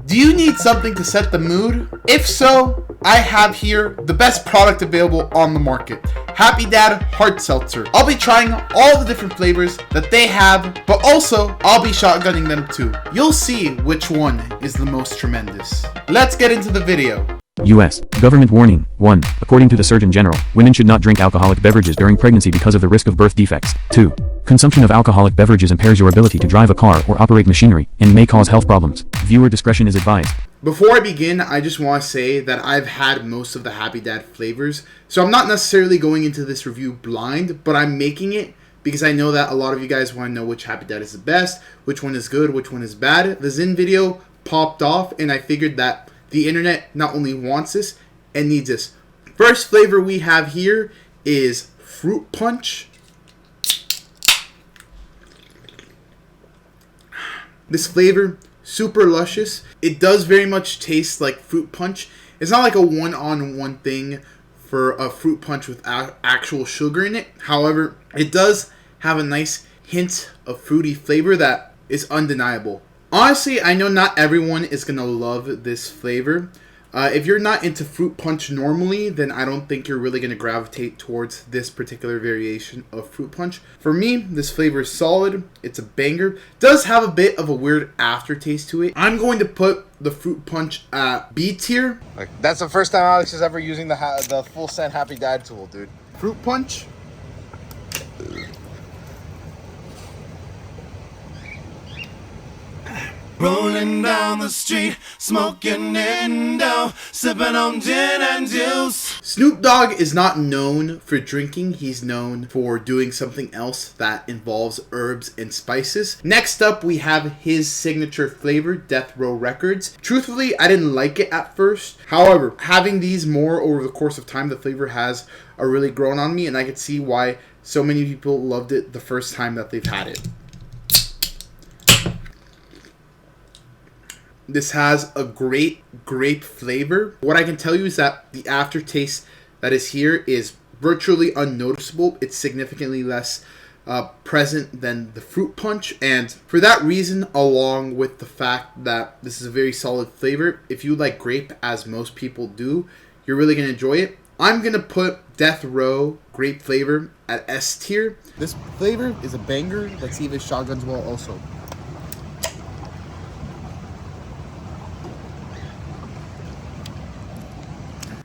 Do you need something to set the mood? If so, I have here the best product available on the market. Happy Dad Hard Seltzer. I'll be trying all the different flavors that they have, but also I'll be shotgunning them too. You'll see which one is the most tremendous. Let's get into the video. U.S. Government warning. 1. According to the Surgeon General, women should not drink alcoholic beverages during pregnancy because of the risk of birth defects. 2. Consumption of alcoholic beverages impairs your ability to drive a car or operate machinery, and may cause health problems. Viewer discretion is advised. Before I begin, I just want to say that I've had most of the Happy Dad flavors, so I'm not necessarily going into this review blind, but I'm making it because I know that a lot of you guys want to know which Happy Dad is the best, which one is good, which one is bad. The Zin video popped off, and I figured that the internet not only wants this and needs this. First flavor we have here is Fruit Punch. This flavor, super luscious. It does very much taste like fruit punch. It's not like a one-on-one thing for a fruit punch with actual sugar in it. However, it does have a nice hint of fruity flavor that is undeniable. Honestly, I know not everyone is going to love this flavor. If you're not into fruit punch normally, then I don't think you're really going to gravitate towards this particular variation of fruit punch. For me, this flavor is solid. It's a banger. Does have a bit of a weird aftertaste to it. I'm going to put the fruit punch at B tier. Like, that's the first time Alex is ever using the full scent Happy Dad tool, dude. Fruit punch. Rolling down the street, smoking Indo, sipping on gin and juice. Snoop Dogg is not known for drinking. He's known for doing something else that involves herbs and spices. Next up, we have his signature flavor, Death Row Records. Truthfully, I didn't like it at first. However, having these more over the course of time, the flavor has really grown on me, and I could see why so many people loved it the first time that they've had it. This has a great grape flavor. What I can tell you is that the aftertaste that is here is virtually unnoticeable. It's significantly less present than the fruit punch. And for that reason, along with the fact that this is a very solid flavor, if you like grape, as most people do, you're really going to enjoy it. I'm going to put Death Row grape flavor at S tier. This flavor is a banger. Let's see if it shotguns well also.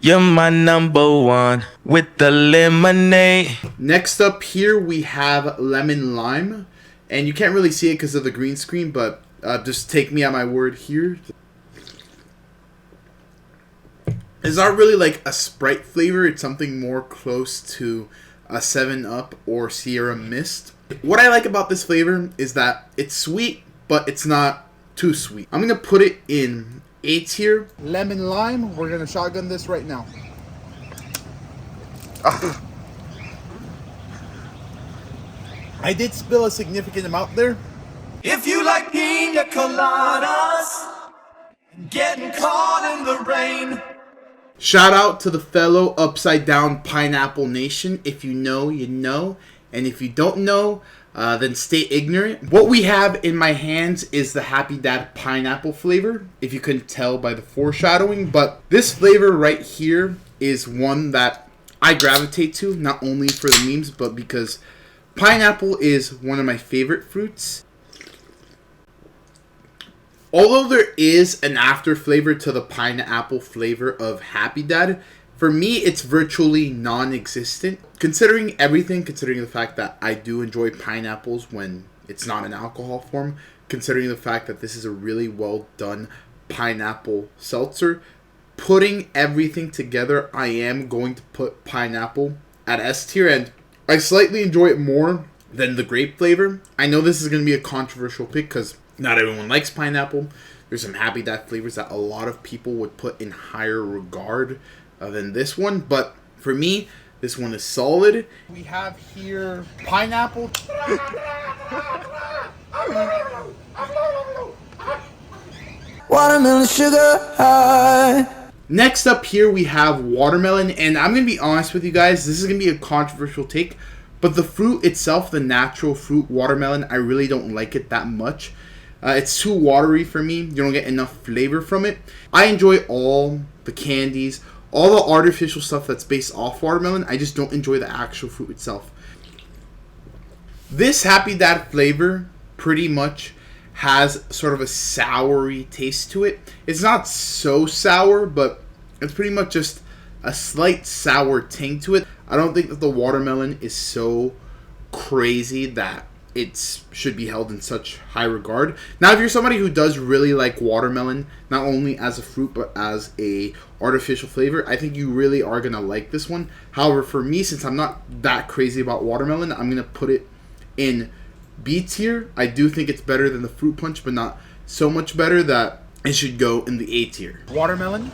You're my number one with the lemonade. Next up here we have Lemon Lime. And you can't really see it because of the green screen, but just take me at my word here. It's not really like a Sprite flavor. It's something more close to a 7-Up or Sierra Mist. What I like about this flavor is that it's sweet, but it's not too sweet. I'm going to put it in A tier. Lemon lime. We're gonna shotgun this right now. I did spill a significant amount there. If you like pina coladas, getting caught in the rain. Shout out to the fellow Upside Down Pineapple Nation. If you know, you know. And if you don't know, then stay ignorant. What we have in my hands is the Happy Dad pineapple flavor, if you couldn't tell by the foreshadowing. But this flavor right here is one that I gravitate to, not only for the memes, but because pineapple is one of my favorite fruits. Although there is an after flavor to the pineapple flavor of Happy Dad, for me, it's virtually non-existent. Considering everything, considering the fact that I do enjoy pineapples when it's not an alcohol form, considering the fact that this is a really well done pineapple seltzer, putting everything together, I am going to put pineapple at S tier, and I slightly enjoy it more than the grape flavor. I know this is going to be a controversial pick because not everyone likes pineapple. There's some Happy Dad flavors that a lot of people would put in higher regard than this one, but for me, this one is solid. We have here pineapple. Watermelon sugar high. Next up here we have watermelon, and I'm going to be honest with you guys, this is going to be a controversial take, but the fruit itself, the natural fruit watermelon, I really don't like it that much. It's too watery for me. You don't get enough flavor from it. I enjoy all the candies, all the artificial stuff that's based off watermelon. I just don't enjoy the actual fruit itself. This Happy Dad flavor pretty much has sort of a soury taste to it. It's not so sour, but it's pretty much just a slight sour ting to it. I don't think that the watermelon is so crazy that it should be held in such high regard. Now, if you're somebody who does really like watermelon, not only as a fruit but as a artificial flavor, I think you really are going to like this one. However, for me, since I'm not that crazy about watermelon, I'm going to put it in B tier. I do think it's better than the fruit punch, but not so much better that it should go in the A tier. Watermelon.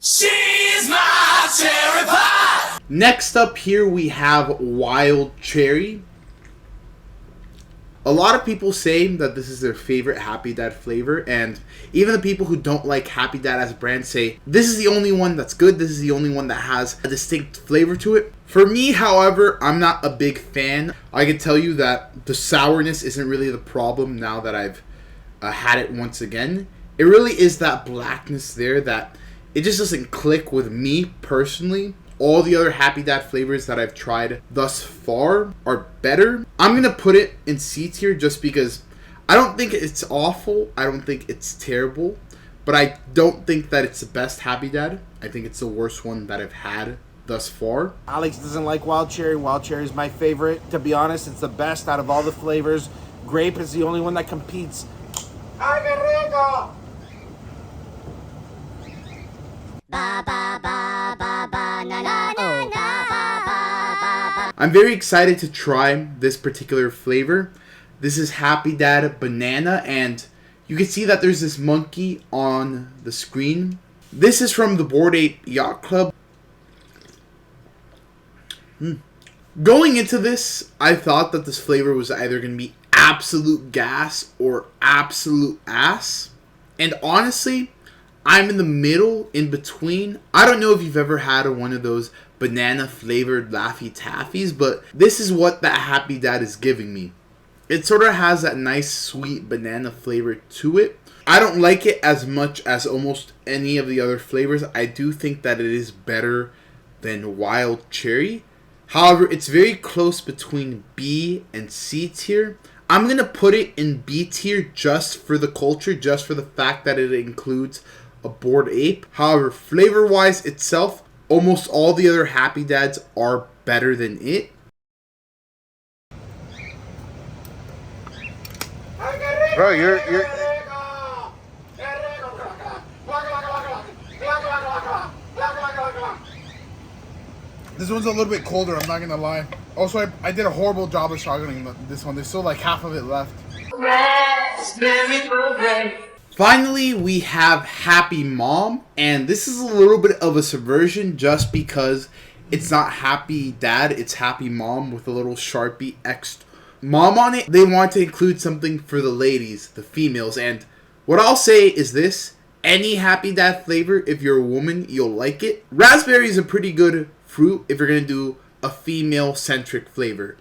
She's my cherry pie. Next up here we have Wild Cherry. A lot of people say that this is their favorite Happy Dad flavor, and even the people who don't like Happy Dad as a brand say this is the only one that's good, this is the only one that has a distinct flavor to it. For me, however, I'm not a big fan. I can tell you that the sourness isn't really the problem now that I've had it once again. It really is that blackness there that it just doesn't click with me personally. All the other Happy Dad flavors that I've tried thus far are better. I'm going to put it in C tier just because I don't think it's awful. I don't think it's terrible. But I don't think that it's the best Happy Dad. I think it's the worst one that I've had thus far. Alex doesn't like wild cherry. Wild cherry is my favorite. To be honest, it's the best out of all the flavors. Grape is the only one that competes. Ay, qué rico! I'm very excited to try this particular flavor. This is Happy Dad Banana, and you can see that there's this monkey on the screen. This is from the Bored Ape Yacht Club. Going into this, I thought that this flavor was either going to be absolute gas or absolute ass. And honestly, I'm in the middle, in between. I don't know if you've ever had one of those banana flavored Laffy Taffies, but this is what that Happy Dad is giving me. It sort of has that nice sweet banana flavor to it. I don't like it as much as almost any of the other flavors. I do think that it is better than Wild Cherry. However, it's very close between B and C tier. I'm going to put it in B tier just for the culture, just for the fact that it includes a Bored Ape. However, flavor-wise itself, almost all the other Happy Dads are better than it. Bro, you're This one's a little bit colder, I'm not gonna lie. Also, I did a horrible job of shotgunning this one. There's still like half of it left. Raspberry beret. Finally, we have Happy Mom, and this is a little bit of a subversion just because it's not Happy Dad, it's Happy Mom with a little Sharpie X Mom on it. They want to include something for the ladies, the females, and what I'll say is this: any Happy Dad flavor, if you're a woman, you'll like it. Raspberry is a pretty good fruit if you're going to do a female-centric flavor.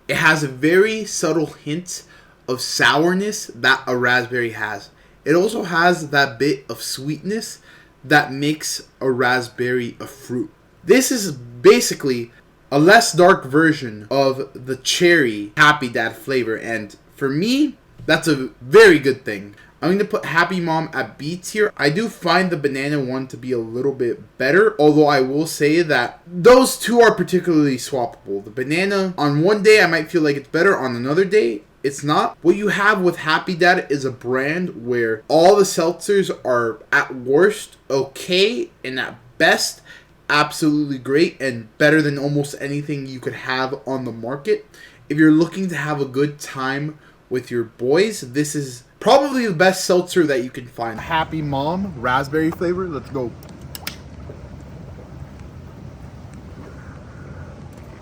It has a very subtle hint of sourness that a raspberry has. It also has that bit of sweetness that makes a raspberry a fruit. This is basically a less dark version of the cherry Happy Dad flavor, and for me, that's a very good thing. I'm going to put Happy Mom at B tier. I do find the banana one to be a little bit better, although I will say that those two are particularly swappable. The banana, on one day I might feel like it's better, on another day it's not. What you have with Happy Dad is a brand where all the seltzers are at worst okay, and at best absolutely great, and better than almost anything you could have on the market. If you're looking to have a good time with your boys, this is probably the best seltzer that you can find. Happy Mom, raspberry flavor. Let's go.